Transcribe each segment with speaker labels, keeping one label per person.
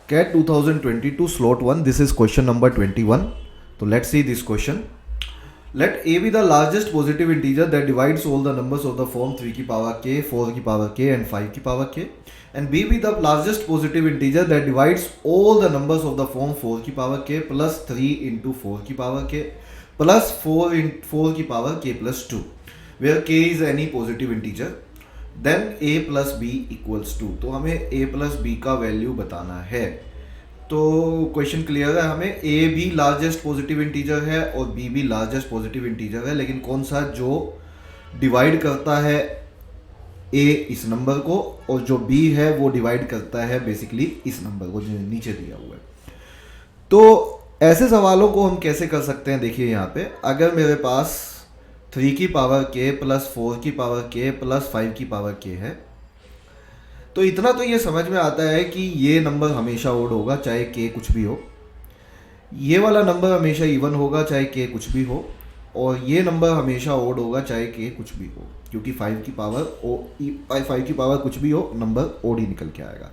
Speaker 1: CAT 2022 slot 1. This is question number 21. So let's see this question. Let a be the largest positive integer that divides all the numbers of the form 3 की power k, 4 की power k and 5 की power k. And b be the largest positive integer that divides all the numbers of the form 4 की power k plus 3 into 4 की power k plus 4 into 4 की power k plus 2, where k is any positive integer. Then a plus b equals to. तो हमें a plus b का value बताना है. तो question clear है, हमें a भी लार्जेस्ट पॉजिटिव इंटीजर है और b भी लार्जेस्ट पॉजिटिव इंटीजर है, लेकिन कौन सा जो डिवाइड करता है a इस नंबर को और जो b है वो डिवाइड करता है बेसिकली इस नंबर को जो नीचे दिया हुआ है. तो ऐसे सवालों को हम कैसे कर सकते हैं, देखिए यहाँ पे अगर मेरे पास 3 की पावर k प्लस 4 की पावर k प्लस 5 की पावर k है, तो इतना तो ये समझ में आता है कि ये नंबर हमेशा ओड होगा चाहे k कुछ भी हो, ये वाला नंबर हमेशा इवन होगा चाहे k कुछ भी हो, और ये नंबर हमेशा ओड होगा चाहे k कुछ भी हो, क्योंकि 5 की पावर कुछ भी हो नंबर ओड ही निकल के आएगा.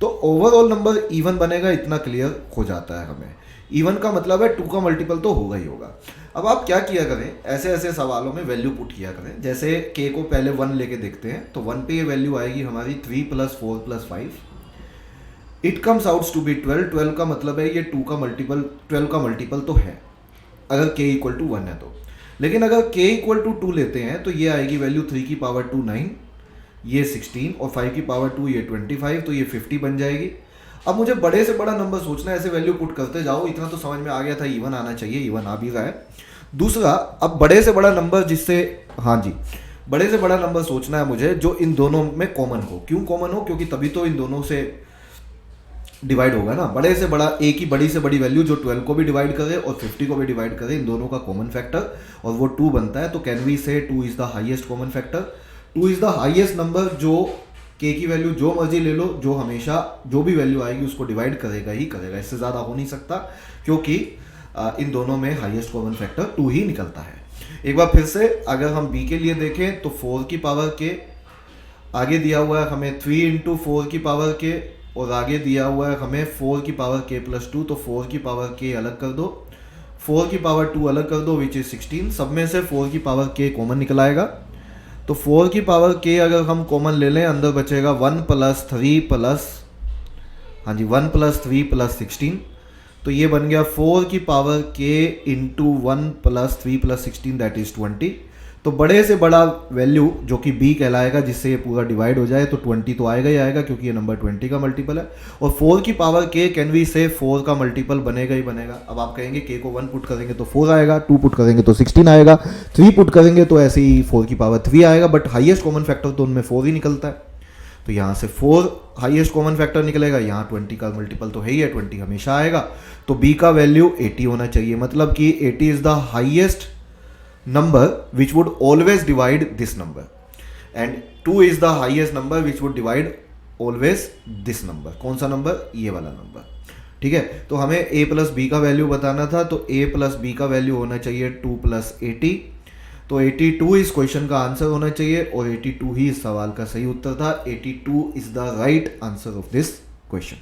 Speaker 1: तो ओवरऑल नंबर इवन बनेगा, इतना क्लियर हो जाता है हमें. इवन का मतलब है 2 का मल्टीपल तो होगा ही होगा. अब आप क्या किया करें, ऐसे ऐसे सवालों में वैल्यू पुट किया करें. जैसे k को पहले 1 लेके देखते हैं, तो 1 पे ये वैल्यू आएगी हमारी 3 plus 4 plus 5. It comes out to be 12. 12 का मतलब है ये 2 का मल्टीपल, 12 का मल्टीपल तो है अगर k इक्वल टू 1 है तो. लेकिन अगर k इक्वल टू 2 लेते हैं तो ये आएगी वैल्यू 3 की पावर 2 9, ये 16 और 5 की पावर 2 ये 25, तो ये 50 बन जाएगी. अब मुझे बड़े से बड़ा नंबर सोचना है, ऐसे वैल्यू पुट करते जाओ. इतना तो समझ में आ गया था इवन आना चाहिए, इवन आ भी रहा है. दूसरा, अब बड़े से बड़ा नंबर जिससे, हाँ जी, बड़े से बड़ा नंबर सोचना है मुझे जो इन दोनों में कॉमन हो. क्यों कॉमन हो, क्योंकि तभी तो इन दोनों से डिवाइड होगा ना. बड़े से बड़ा, एक ही बड़ी से बड़ी वैल्यू जो 12 को भी डिवाइड करे और 50 को भी डिवाइड करे, इन दोनों का कॉमन फैक्टर, और वो 2 बनता है. तो कैन वी से 2 is the highest common factor. 2 is the highest number जो k की वैल्यू जो मर्जी ले लो, जो हमेशा जो भी वैल्यू आएगी उसको डिवाइड करेगा ही करेगा. इससे ज़्यादा हो नहीं सकता, क्योंकि इन दोनों में हाईएस्ट कॉमन फैक्टर 2 ही निकलता है. एक बार फिर से अगर हम b के लिए देखें तो 4 की पावर k, आगे दिया हुआ है हमें 3 इंटू 4 की पावर k, और आगे दिया हुआ है हमें 4 की पावर k प्लस 2. तो 4 की पावर k अलग कर दो, 4 की पावर 2 अलग कर दो, विच इज 16. सब में से 4 की पावर k कॉमन निकल आएगा. तो 4 की पावर k अगर हम कॉमन ले लें, अंदर बचेगा 1 प्लस 3 प्लस, हाँ जी, 1 प्लस 3 प्लस 16. तो ये बन गया 4 की power k into 1 plus 3 plus 16, that is 20. तो बड़े से बड़ा वैल्यू जो कि b कहलाएगा, जिससे ये पूरा डिवाइड हो जाए, तो 20 तो आएगा ही आएगा, क्योंकि ये नंबर 20 का मल्टीपल है. और 4 की पावर k कैन वी से 4 का मल्टीपल बनेगा ही बनेगा. अब आप कहेंगे k को 1 पुट करेंगे तो 4 आएगा, 2 पुट करेंगे तो 16 आएगा, 3 पुट करेंगे तो ऐसे ही 4 की पावर 3 आएगा. बट हाईएस्ट कॉमन फैक्टर तो उनमें 4 ही निकलता है. तो यहाँ से 4 हाईएस्ट कॉमन फैक्टर निकलेगा, यहाँ 20 का मल्टीपल तो है ही है, 20 हमेशा आएगा. तो b का वैल्यू 80 होना चाहिए, मतलब कि 80 is the highest number which would always divide this number, and 2 is the highest number which would divide always this number. कौन सा नंबर, ये वाला नंबर. ठीक है, तो हमें a प्लस बी का वैल्यू बताना था, तो a प्लस बी का वैल्यू होना चाहिए 2 प्लस 80. तो 82 इस क्वेश्चन का आंसर होना चाहिए, और 82 ही इस सवाल का सही उत्तर था. 82 is the right answer of this question.